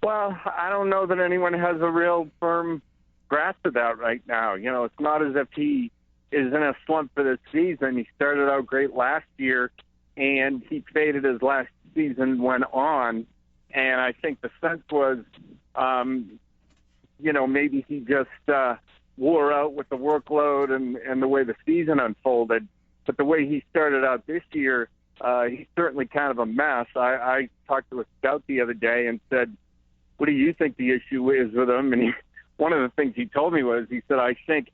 Well, I don't know that anyone has a real firm grasp of that right now. It's not as if he is in a slump for this season. He started out great last year, and he faded as last season went on. And I think the sense was, maybe he just wore out with the workload and the way the season unfolded. But the way he started out this year, he's certainly kind of a mess. I talked to a scout the other day and said, what do you think the issue is with him? And one of the things he told me was, he said, I think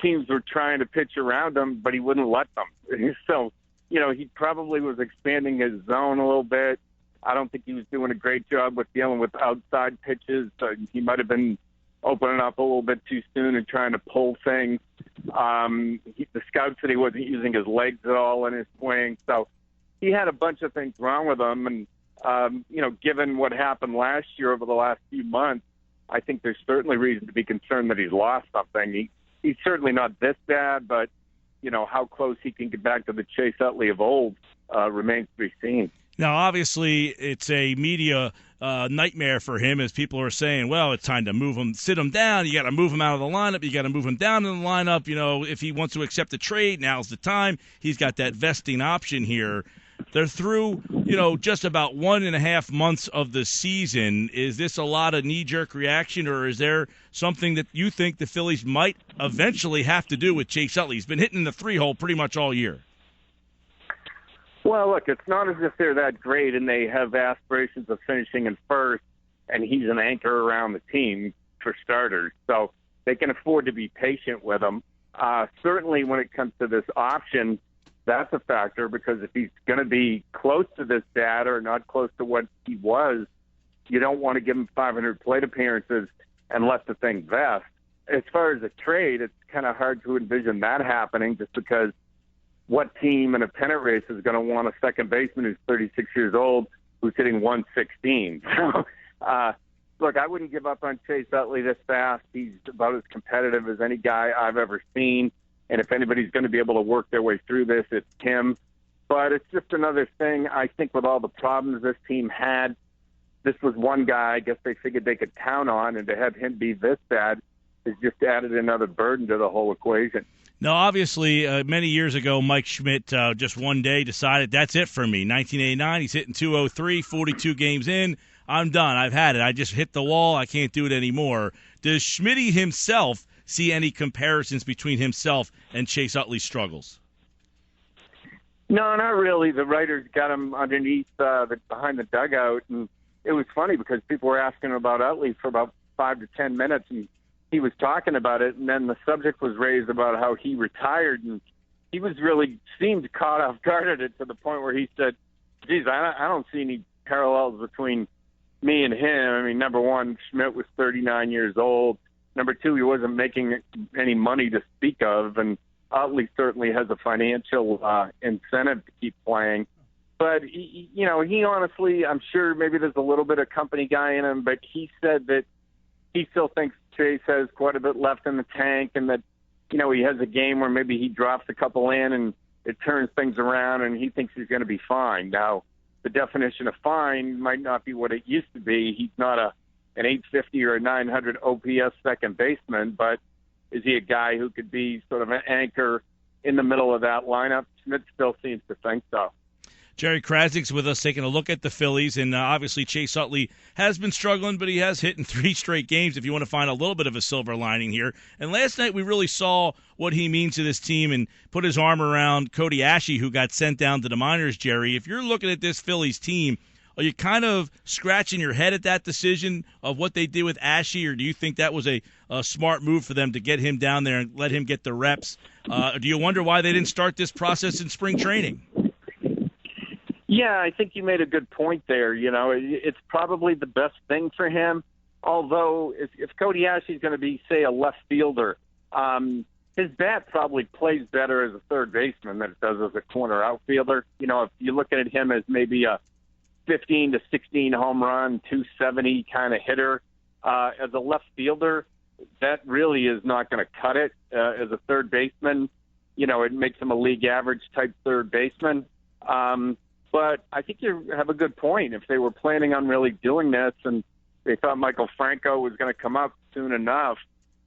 teams were trying to pitch around him, but he wouldn't let them. So, he probably was expanding his zone a little bit. I don't think he was doing a great job with dealing with outside pitches. He might have been opening up a little bit too soon and trying to pull things. The scout said he wasn't using his legs at all in his swing. So he had a bunch of things wrong with him. And, given what happened last year over the last few months, I think there's certainly reason to be concerned that he's lost something. He's certainly not this bad, but, how close he can get back to the Chase Utley of old remains to be seen. Now, obviously, it's a media nightmare for him, as people are saying, well, it's time to move him, sit him down. You got to move him out of the lineup. You got to move him down in the lineup. If he wants to accept a trade, now's the time. He's got that vesting option here. They're through, just about 1.5 months of the season. Is this a lot of knee-jerk reaction, or is there something that you think the Phillies might eventually have to do with Chase Utley? He's been hitting the 3-hole pretty much all year. Well, look, it's not as if they're that great and they have aspirations of finishing in first, and he's an anchor around the team for starters. So they can afford to be patient with him. Certainly when it comes to this option, that's a factor, because if he's going to be close to this data or not close to what he was, you don't want to give him 500 plate appearances and let the thing vest. As far as a trade, it's kind of hard to envision that happening, just because what team in a pennant race is going to want a second baseman who's 36 years old, who's hitting 116? So, look, I wouldn't give up on Chase Utley this fast. He's about as competitive as any guy I've ever seen. And if anybody's going to be able to work their way through this, it's him. But it's just another thing. I think with all the problems this team had, this was one guy I guess they figured they could count on, and to have him be this bad has just added another burden to the whole equation. Now, obviously, many years ago, Mike Schmidt just one day decided, that's it for me. 1989, he's hitting 203, 42 games in. I'm done. I've had it. I just hit the wall. I can't do it anymore. Does Schmitty himself see any comparisons between himself and Chase Utley's struggles? No, not really. The writers got him underneath behind the dugout, and it was funny because people were asking about Utley for about 5 to 10 minutes, and he was talking about it, and then the subject was raised about how he retired, and he was really seemed caught off guard at it, to the point where he said, geez, I don't see any parallels between me and him. I mean, number one, Schmidt was 39 years old. Number two, he wasn't making any money to speak of, and Utley certainly has a financial incentive to keep playing. But, he honestly, I'm sure maybe there's a little bit of company guy in him, but he said that he still thinks Chase has quite a bit left in the tank, and that, he has a game where maybe he drops a couple in and it turns things around, and he thinks he's going to be fine. Now, the definition of fine might not be what it used to be. He's not an 850 or a 900 OPS second baseman, but is he a guy who could be sort of an anchor in the middle of that lineup? Schmidt still seems to think so. Jerry Crasnick's with us, taking a look at the Phillies, and obviously Chase Utley has been struggling, but he has hit in 3 straight games, if you want to find a little bit of a silver lining here. And last night we really saw what he means to this team and put his arm around Cody Asche, who got sent down to the minors, Jerry. If you're looking at this Phillies team, are you kind of scratching your head at that decision of what they did with Asche, or do you think that was a smart move for them to get him down there and let him get the reps? Do you wonder why they didn't start this process in spring training? Yeah, I think you made a good point there. It's probably the best thing for him. Although if Cody Asche is going to be, say, a left fielder, his bat probably plays better as a third baseman than it does as a corner outfielder. If you're looking at him as maybe a 15 to 16 home run, 270 kind of hitter, as a left fielder, that really is not going to cut it. As a third baseman, it makes him a league average type third baseman. But I think you have a good point. If they were planning on really doing this and they thought Michael Franco was going to come up soon enough,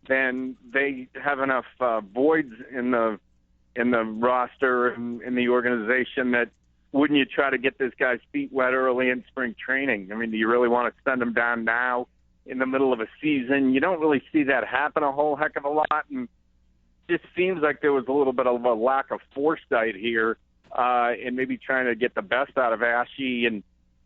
then they have enough voids in the roster and in the organization that wouldn't you try to get this guy's feet wet early in spring training? I mean, do you really want to send him down now in the middle of a season? You don't really see that happen a whole heck of a lot, and it just seems like there was a little bit of a lack of foresight here in maybe trying to get the best out of Asche and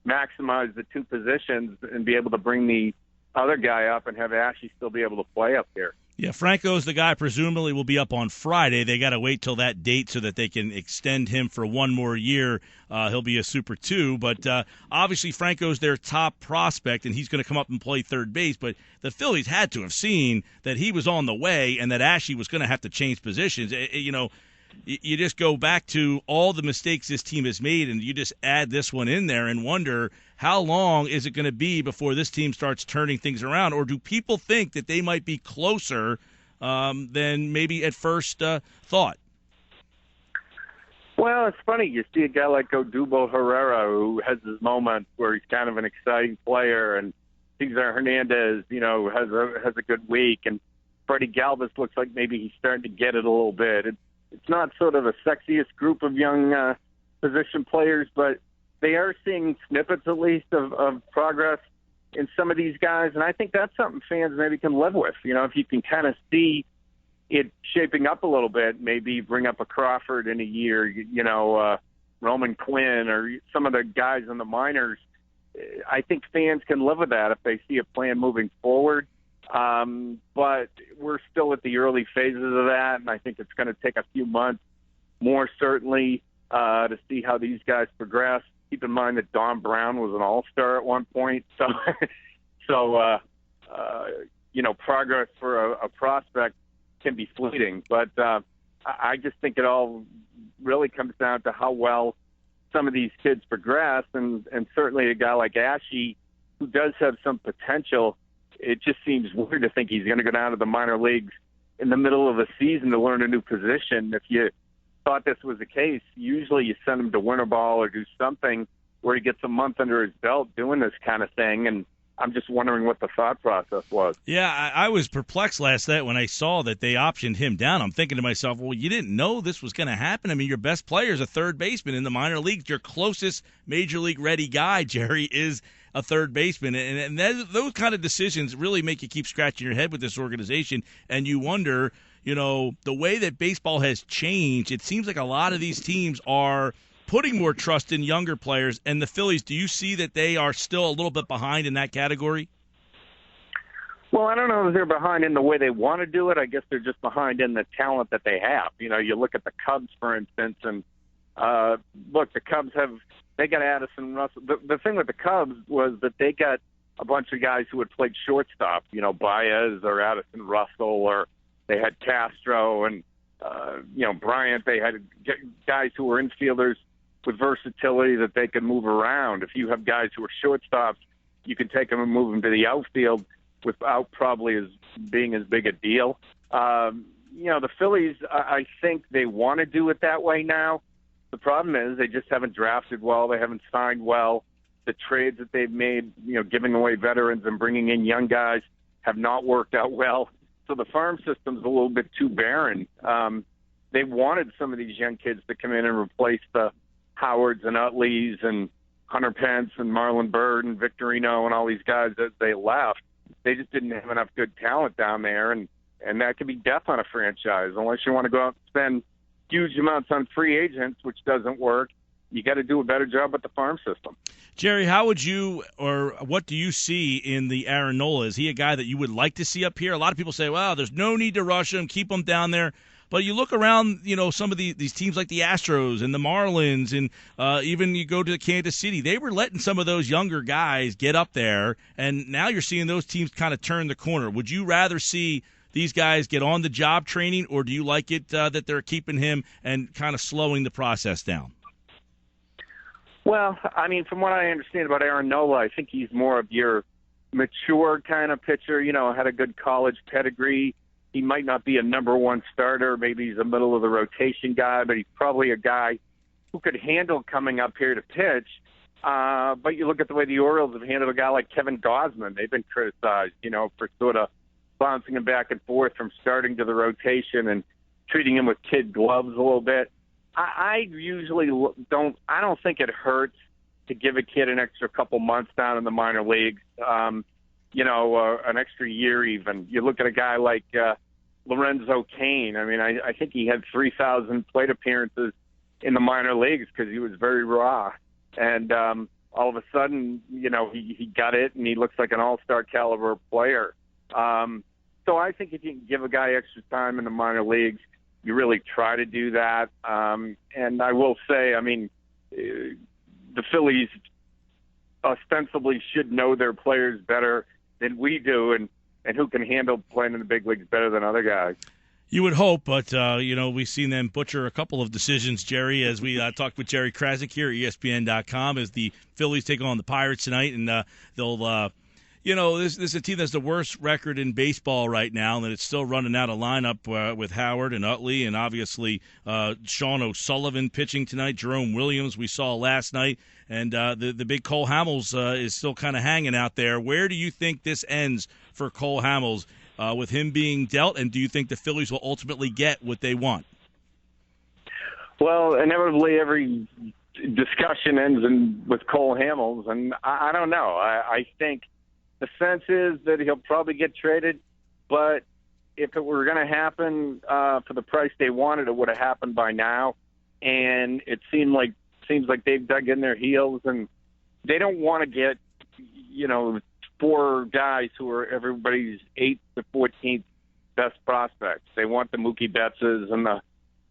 maximize the two positions and be able to bring the other guy up and have Asche still be able to play up here. Yeah, Franco's the guy presumably will be up on Friday. They got to wait till that date so that they can extend him for one more year. He'll be a Super 2, but obviously Franco's their top prospect, and he's going to come up and play third base. But the Phillies had to have seen that he was on the way and that Asche was going to have to change positions. You just go back to all the mistakes this team has made, and you just add this one in there and wonder how long is it going to be before this team starts turning things around, or do people think that they might be closer than maybe at first thought? Well, it's funny. You see a guy like Odubel Herrera who has his moments where he's kind of an exciting player, and Cesar Hernandez, has a good week, and Freddie Galvis looks like maybe he's starting to get it a little bit. It's not sort of the sexiest group of young position players, but they are seeing snippets at least of progress in some of these guys, and I think that's something fans maybe can live with. If you can kind of see it shaping up a little bit, maybe bring up a Crawford in a year, Roman Quinn or some of the guys in the minors. I think fans can live with that if they see a plan moving forward. But we're still at the early phases of that, and I think it's going to take a few months more certainly to see how these guys progress. Keep in mind that Don Brown was an all-star at one point, so progress for a prospect can be fleeting. But I just think it all really comes down to how well some of these kids progress, and certainly a guy like Asche, who does have some potential. It just seems weird to think he's going to go down to the minor leagues in the middle of a season to learn a new position. If you thought this was the case, usually you send him to winter ball or do something where he gets a month under his belt doing this kind of thing. And I'm just wondering what the thought process was. Yeah, I was perplexed last night when I saw that they optioned him down. I'm thinking to myself, well, you didn't know this was going to happen. I mean, your best player is a third baseman in the minor leagues. Your closest major league ready guy, Jerry, is a third baseman. And those kind of decisions really make you keep scratching your head with this organization. And you wonder, the way that baseball has changed, it seems like a lot of these teams are putting more trust in younger players. And the Phillies, do you see that they are still a little bit behind in that category? Well, I don't know if they're behind in the way they want to do it. I guess they're just behind in the talent that they have. You look at the Cubs, for instance, and look, the Cubs they got Addison Russell. The thing with the Cubs was that they got a bunch of guys who had played shortstop, Baez or Addison Russell, or they had Castro and, Bryant. They had guys who were infielders with versatility that they could move around. If you have guys who are shortstops, you can take them and move them to the outfield without probably being as big a deal. The Phillies, I think they want to do it that way now. The problem is they just haven't drafted well. They haven't signed well. The trades that they've made, giving away veterans and bringing in young guys, have not worked out well. So the farm system's a little bit too barren. They wanted some of these young kids to come in and replace the Howards and Utleys and Hunter Pence and Marlon Byrd and Victorino and all these guys that they left. They just didn't have enough good talent down there, and that could be death on a franchise unless you want to go out and spend huge amounts on free agents, which doesn't work. You got to do a better job with the farm system. Jerry, how would you, or what do you see in the Aaron Nola? Is he a guy that you would like to see up here? A lot of people say, well, there's no need to rush him, keep him down there. But you look around, some of these teams like the Astros and the Marlins, and even you go to Kansas City, they were letting some of those younger guys get up there, and now you're seeing those teams kind of turn the corner. Would you rather see these guys get on the job training, or do you like it that they're keeping him and kind of slowing the process down? Well, I mean, from what I understand about Aaron Nola, I think he's more of your mature kind of pitcher, had a good college pedigree. He might not be a number one starter. Maybe he's a middle-of-the-rotation guy, but he's probably a guy who could handle coming up here to pitch. But you look at the way the Orioles have handled a guy like Kevin Gausman. They've been criticized, for sort of bouncing him back and forth from starting to the rotation and treating him with kid gloves a little bit. I usually I don't think it hurts to give a kid an extra couple months down in the minor leagues, an extra year even. You look at a guy like Lorenzo Cain. I mean, I think he had 3,000 plate appearances in the minor leagues because he was very raw. And all of a sudden, he got it, and he looks like an all-star caliber player. So I think if you can give a guy extra time in the minor leagues, you really try to do that. And I will say, I mean, the Phillies ostensibly should know their players better than we do, and who can handle playing in the big leagues better than other guys. You would hope, but, we've seen them butcher a couple of decisions, Jerry, as we talked with Jerry Crasnick here at ESPN.com as the Phillies take on the Pirates tonight, and they'll this is a team that's the worst record in baseball right now, and it's still running out of lineup with Howard and Utley, and obviously Sean O'Sullivan pitching tonight, Jerome Williams we saw last night, and the big Cole Hamels is still kind of hanging out there. Where do you think this ends for Cole Hamels with him being dealt, and do you think the Phillies will ultimately get what they want? Well, inevitably every discussion ends with Cole Hamels, and I don't know. I think the sense is that he'll probably get traded, but if it were going to happen for the price they wanted, it would have happened by now. And it seems like they've dug in their heels, and they don't want to get, four guys who are everybody's 8th to 14th best prospects. They want the Mookie Bettses and the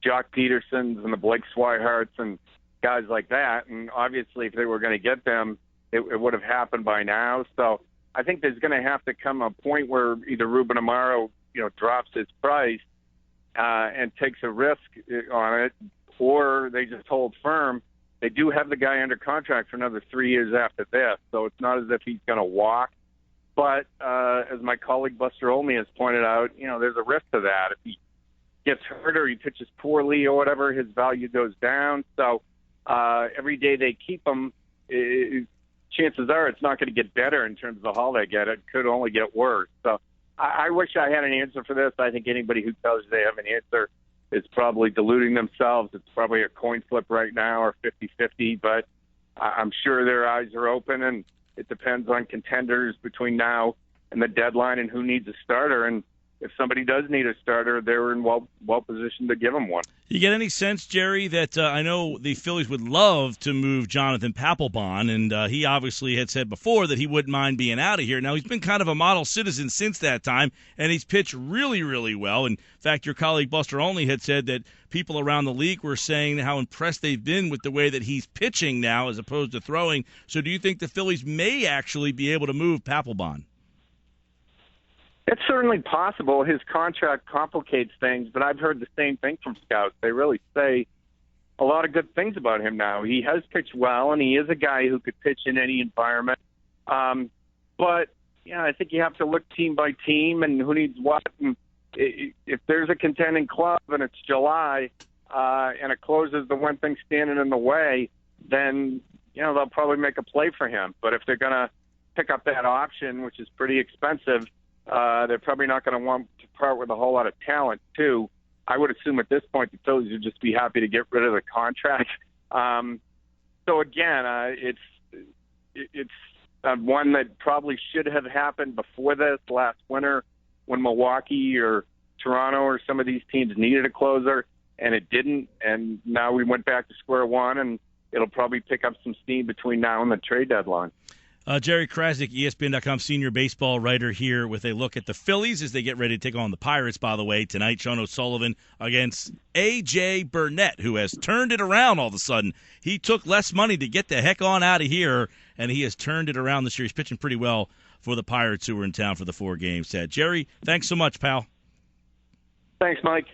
Jock Petersons and the Blake Swiharts and guys like that. And obviously, if they were going to get them, it would have happened by now. So I think there's going to have to come a point where either Ruben Amaro, drops his price and takes a risk on it, or they just hold firm. They do have the guy under contract for another 3 years after this, so it's not as if he's going to walk. But as my colleague Buster Olney has pointed out, there's a risk to that. If he gets hurt or he pitches poorly or whatever, his value goes down. So every day they keep him, chances are it's not going to get better in terms of the haul they get. It could only get worse. So I wish I had an answer for this. I think anybody who tells you they have an answer is probably deluding themselves. It's probably a coin flip right now or 50-50, but I'm sure their eyes are open, and it depends on contenders between now and the deadline and who needs a starter. And if somebody does need a starter, they're in well positioned to give them one. You get any sense, Jerry, that I know the Phillies would love to move Jonathan Papelbon, and he obviously had said before that he wouldn't mind being out of here. Now, he's been kind of a model citizen since that time, and he's pitched really, really well. In fact, your colleague Buster Olney had said that people around the league were saying how impressed they've been with the way that he's pitching now as opposed to throwing. So do you think the Phillies may actually be able to move Papelbon? It's certainly possible. His contract complicates things, but I've heard the same thing from scouts. They really say a lot of good things about him now. He has pitched well, and he is a guy who could pitch in any environment. But, I think you have to look team by team and who needs what. And if there's a contending club and it's July and it closes the one thing standing in the way, then, they'll probably make a play for him. But if they're going to pick up that option, which is pretty expensive, they're probably not going to want to part with a whole lot of talent, too. I would assume at this point the Phillies would just be happy to get rid of the contract. So, again, it's one that probably should have happened before this last winter when Milwaukee or Toronto or some of these teams needed a closer, and it didn't. And now we went back to square one, and it'll probably pick up some steam between now and the trade deadline. Jerry Crasnick, ESPN.com senior baseball writer here with a look at the Phillies as they get ready to take on the Pirates, by the way, tonight. Sean O'Sullivan against A.J. Burnett, who has turned it around all of a sudden. He took less money to get the heck on out of here, and he has turned it around this year. He's pitching pretty well for the Pirates, who were in town for the 4 games. Jerry, thanks so much, pal. Thanks, Mike.